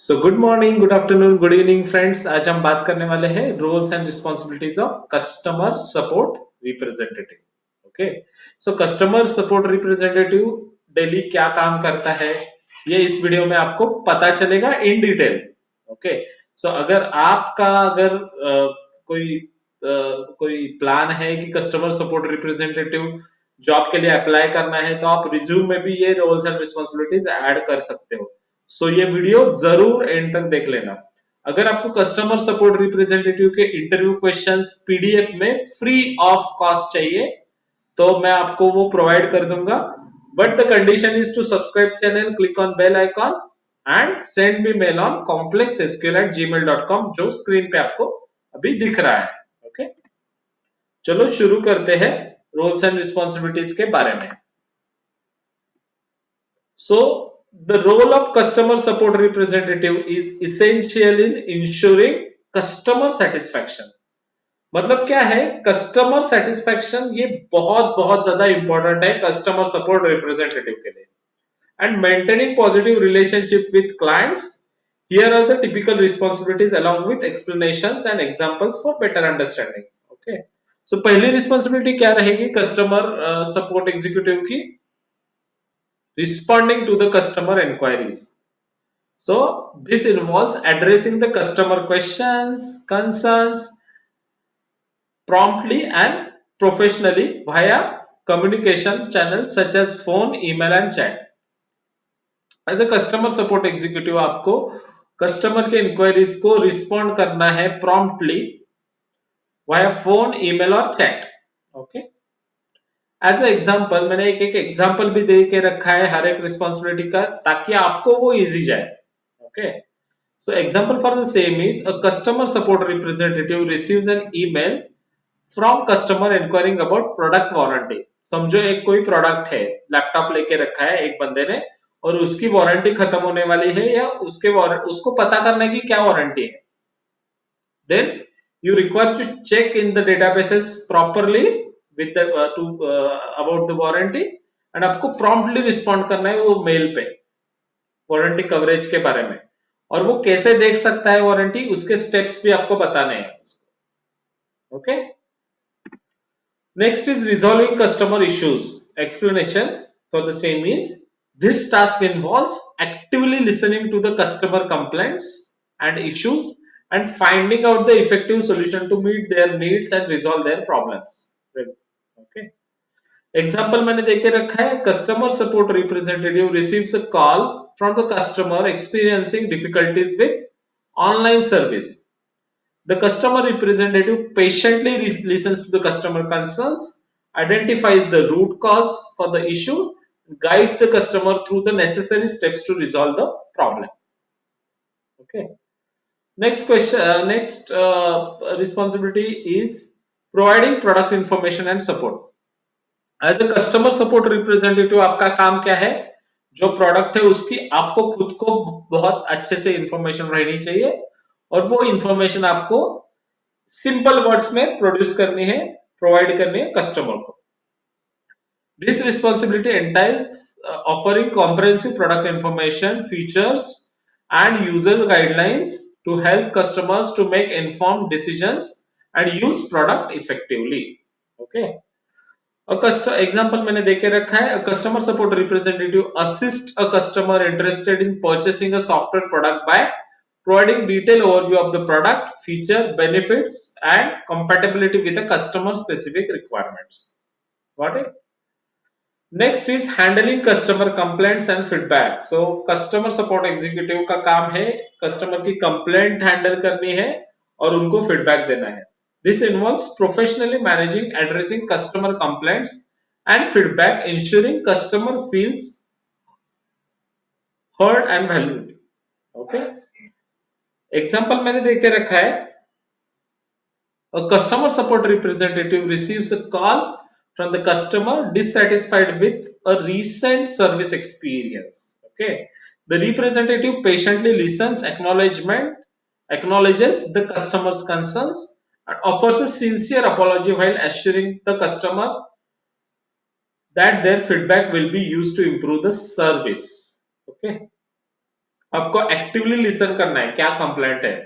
सो good morning, good afternoon, good evening friends. आज हम बात करने वाले हैं roles and responsibilities of customer support representative. Okay, so customer support representative daily क्या काम करता है ये इस वीडियो में आपको पता चलेगा इन डिटेल। ओके, सो अगर कोई प्लान है कि कस्टमर सपोर्ट रिप्रेजेंटेटिव जॉब के लिए अप्लाई करना है तो आप रिज्यूम में भी ये रोल्स एंड रिस्पॉन्सिबिलिटीज ऐड कर सकते हो। सो ये वीडियो जरूर एंड तक देख लेना। अगर आपको कस्टमर सपोर्ट रिप्रेजेंटेटिव के इंटरव्यू क्वेश्चंस पीडीएफ में फ्री ऑफ कॉस्ट चाहिए तो मैं आपको वो प्रोवाइड कर दूंगा। But the condition is to subscribe channel, click on bell icon and send me mail on complexsql@gmail.com जो स्क्रीन पे आपको अभी दिख रहा है। ओके, चलो शुरू करते हैं रोल्स एंड रिस्पॉन्सिबिलिटीज के बारे में। So, the role of customer support representative is essential in ensuring customer satisfaction। मतलब क्या है कस्टमर सेटिस्फेक्शन, ये बहुत बहुत ज्यादा इंपॉर्टेंट है कस्टमर सपोर्ट रिप्रेजेंटेटिव के लिए। And maintaining positive relationship with clients, here are the typical responsibilities along with explanations and examples for better understanding. Okay, so पहली रिस्पॉन्सिबिलिटी क्या रहेगी कस्टमर सपोर्ट एग्जीक्यूटिव की? Responding to the customer enquiries. So this involves addressing the customer questions, concerns promptly and professionally via communication channels such as phone, email and chat. As a customer support executive, आपको customer के inquiries को respond करना है promptly via phone, email और chat. Okay. As a example मैंने एक example भी दे के रखा है हर एक रिस्पॉन्सिबिलिटी का ताकि आपको वो इजी जाए। Okay, so example for the same is a customer support representative receives N email from customer enquiring about product warranty. समझो एक कोई प्रोडक्ट है, लैपटॉप लेके रखा है एक बंदे ने और उसकी वारंटी खत्म होने वाली है या उसको पता करना है कि क्या वारंटी है। then you require to check in the databases properly with the about the warranty and आपको promptly respond करना है वो मेल पे वारंटी कवरेज के बारे में। और वो कैसे देख सकता है वारंटी, उसके स्टेप्स भी आपको बताने हैं। Okay, next is resolving customer issues. Explanation for the same is this task involves actively listening to the customer complaints and issues and finding out the effective solution to meet their needs and resolve their problems. Okay. Example मैंने देके रखा है customer support representative receives a call from the customer experiencing difficulties with online service. The customer representative patiently listens to the customer concerns, identifies the root cause for the issue, guides the customer through the necessary steps to resolve the problem. Okay. Next responsibility is providing product information and support. As a customer support representative, आपका काम क्या है? जो product है उसकी आपको खुद को बहुत अच्छे से इंफॉर्मेशन रहनी चाहिए और वो इंफॉर्मेशन आपको सिंपल वर्ड्स में प्रोड्यूस करनी है, प्रोवाइड करनी है कस्टमर को। This responsibility entails offering comprehensive product information, features and user guidelines to help customers to make informed decisions and use product effectively. Okay, example मैंने देके रखा है, customer support representative assist a customer interested in purchasing a software product by providing detailed overview of the product, feature, benefits and compatibility with the customer specific requirements. Got it? Next is handling customer complaints and feedback. So customer support executive का काम है customer की complaint handle करनी है और उनको feedback देना है। This involves professionally managing, addressing customer complaints and feedback, ensuring customer feels heard and valued. Okay? Example मैंने देके रखा है, a customer support representative receives a call from the customer dissatisfied with a recent service experience. Okay, the representative patiently listens, acknowledges the customer's concerns, and offers a sincere apology while assuring the customer that their feedback will be used to improve the service. Okay. आपको actively listen करना है क्या complaint है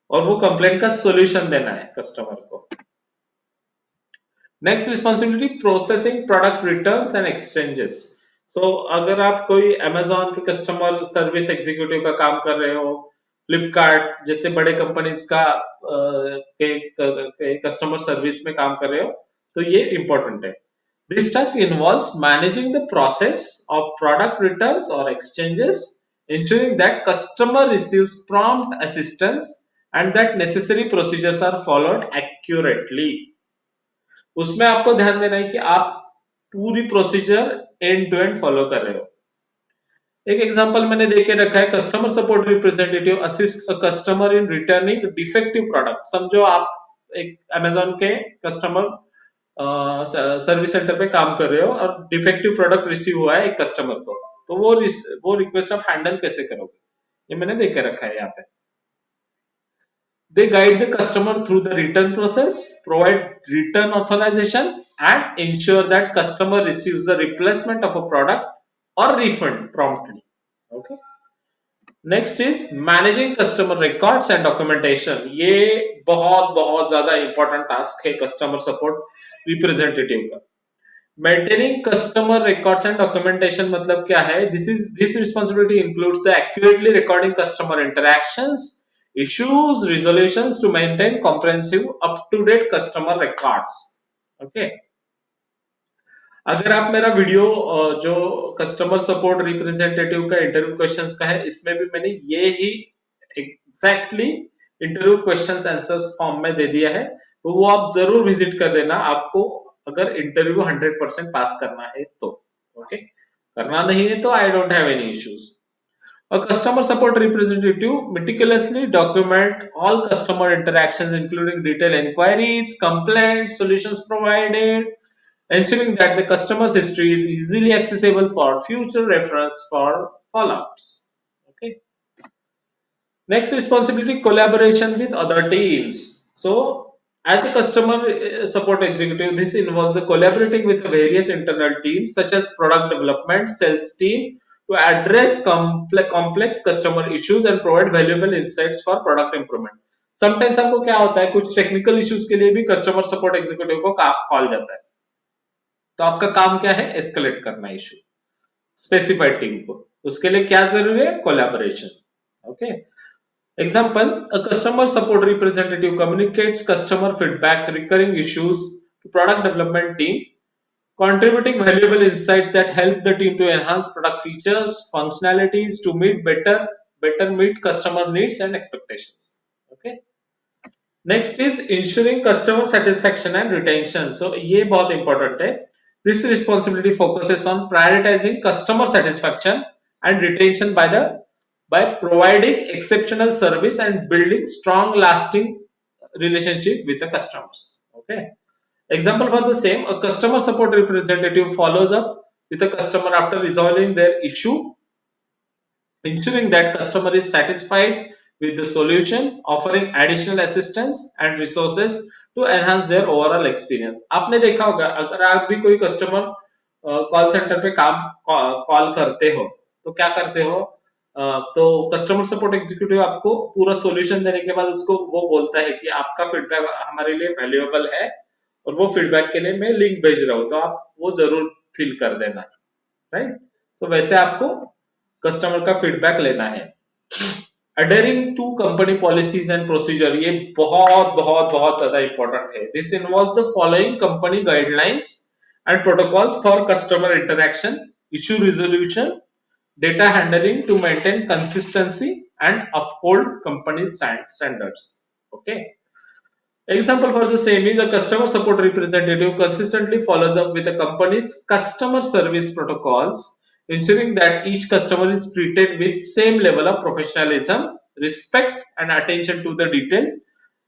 और वो complaint का solution देना है कस्टमर को। Next responsibility processing product returns and exchanges. So अगर आप कोई अमेजोन के कस्टमर सर्विस एग्जीक्यूटिव का काम कर रहे हो, फ्लिपकार्ट जैसे बड़े कंपनीज का के कस्टमर सर्विस में काम कर रहे हो, तो ये इंपॉर्टेंट है। This task involves managing the process of product returns or exchanges, ensuring that customer receives prompt assistance and that necessary procedures are followed accurately. उसमें आपको ध्यान देना है कि आप पूरी procedure end to end follow कर रहे हो। एक एग्जांपल मैंने देके रखा है, customer support representative assist a customer in returning defective product. समझो आप एक अमेजोन के कस्टमर सर्विस सेंटर पे काम कर रहे हो और डिफेक्टिव प्रोडक्ट रिसीव हुआ है एक कस्टमर को, तो वो रिक्वेस्ट आप हैंडल कैसे करोगे, ये मैंने देख के रखा है यहाँ पे। They guide the customer through the return process, provide return authorization, and ensure that customer receives the replacement of a product or refund promptly. Okay. Next is managing customer records and documentation. ये बहुत बहुत ज्यादा important task है customer support representative का। Maintaining customer records and documentation मतलब क्या है? This responsibility includes the accurately recording customer interactions, issues, resolutions to maintain comprehensive up-to-date customer records. Okay. अगर आप मेरा वीडियो जो कस्टमर सपोर्ट रिप्रेजेंटेटिव का इंटरव्यू क्वेश्चंस का है, इसमें भी मैंने ये ही exactly interview questions answers form में दे दिया है, तो वो आप जरूर विजिट कर देना, आपको अगर इंटरव्यू 100% पास करना है तो। ओके, करना नहीं है तो I don't have any issues. A customer support representative meticulously document all customer interactions, including detailed inquiries, complaints, solutions provided, ensuring that the customer's history is easily accessible for future reference for fallouts. Okay. Next responsibility, collaboration with other teams. So, as a customer support executive, this involves the collaborating with the various internal teams such as product development, sales team to address complex customer issues and provide valuable insights for product improvement. Sometimes हमको क्या होता है, कुछ technical issues के लिए भी customer support executive को call जाता है, तो आपका काम क्या है? एस्केलेट करना इशू स्पेसिफाइड टीम को। उसके लिए क्या जरूरी है? Collaboration. Okay. Example, a customer support representative communicates customer feedback, recurring issues to product development team, contributing valuable insights that help the team to enhance product features, functionalities to better meet customer needs and expectations. Okay. Next is ensuring customer satisfaction and retention. So ये बहुत important है. This responsibility focuses on prioritizing customer satisfaction and retention by providing exceptional service and building strong lasting relationship with the customers. Okay. Example for the same, a customer support representative follows up with a customer after resolving their issue, ensuring that customer is satisfied with the solution, offering additional assistance and resources to enhance their overall experience. आपने देखा होगा, अगर आप भी कोई customer call centre पे काम call करते हो, तो क्या करते हो? तो कस्टमर सपोर्ट एग्जीक्यूटिव आपको पूरा सॉल्यूशन देने के बाद उसको वो बोलता है कि आपका फीडबैक हमारे लिए वैल्यूएबल है और वो फीडबैक के लिए मैं लिंक भेज रहा हूँ, तो आप वो जरूर फिल कर देना। राइट। तो वैसे आपको कस्टमर का फीडबैक लेना है। adhering to company policies and procedure, ये बहुत बहुत बहुत ज्यादा इंपॉर्टेंट है। This involves the following company guidelines and protocols for customer interaction, issue resolution, data handling to maintain consistency and uphold company standards. Okay. Example for the same is a customer support representative consistently follows up with the company's customer service protocols, ensuring that each customer is treated with same level of professionalism, respect, and attention to the detail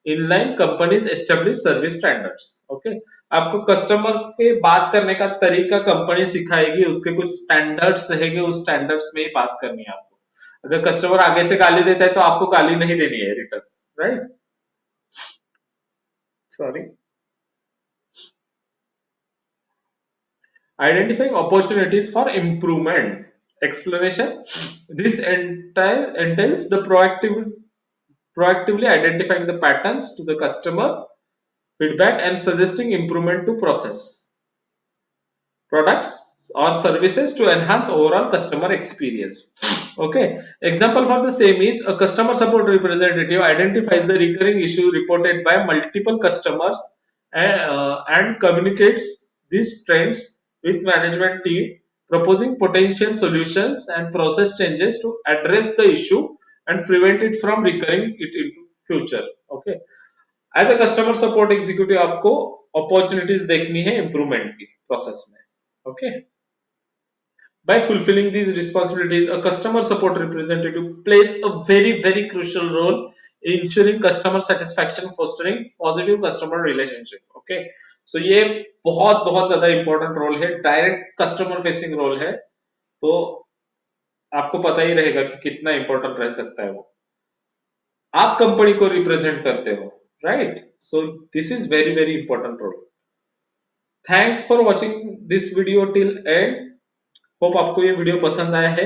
in line company's established service standards. Okay. आपको customer के बात करने का तरीका company सिखाएगी, उसके कुछ standards रहेंगे, उस स्टैंडर्ड्स में ही बात करनी है आपको। अगर कस्टमर आगे से गाली देता है तो आपको गाली नहीं देनी है return. Right. Sorry. Identifying opportunities for improvement. explanation. This entails the proactively identifying the patterns to the customer feedback and suggesting improvement to process, products or services to enhance overall customer experience. Okay, example for the same is a customer support representative identifies the recurring issue reported by multiple customers and communicates these trends with management team, proposing potential solutions and process changes to address the issue and prevent it from recurring it into future. Okay, as a customer support executive आपको opportunities देखनी है improvement की process में. Okay, by fulfilling these responsibilities, a customer support representative plays a very crucial role in ensuring customer satisfaction, fostering positive customer relationship. Okay, so ये बहुत ज्यादा important role है, direct customer facing role है. तो आपको पता ही रहेगा कि कितना इंपॉर्टेंट रह सकता है वो. आप कंपनी को रिप्रेजेंट करते हो, right? So this is very important role. Thanks for watching this video till end. Hope आपको ये वीडियो पसंद आया है.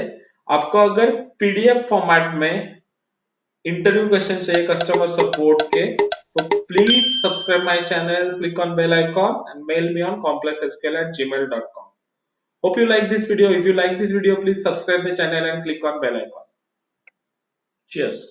आपको अगर पीडीएफ फॉर्मेट में इंटरव्यू क्वेश्चन चाहिए कस्टमर सपोर्ट के, तो please subscribe my channel, click on bell icon and mail me on complexsql@gmail.com. Hope you like this video. If you like this video, please subscribe the channel and click on bell icon. Cheers.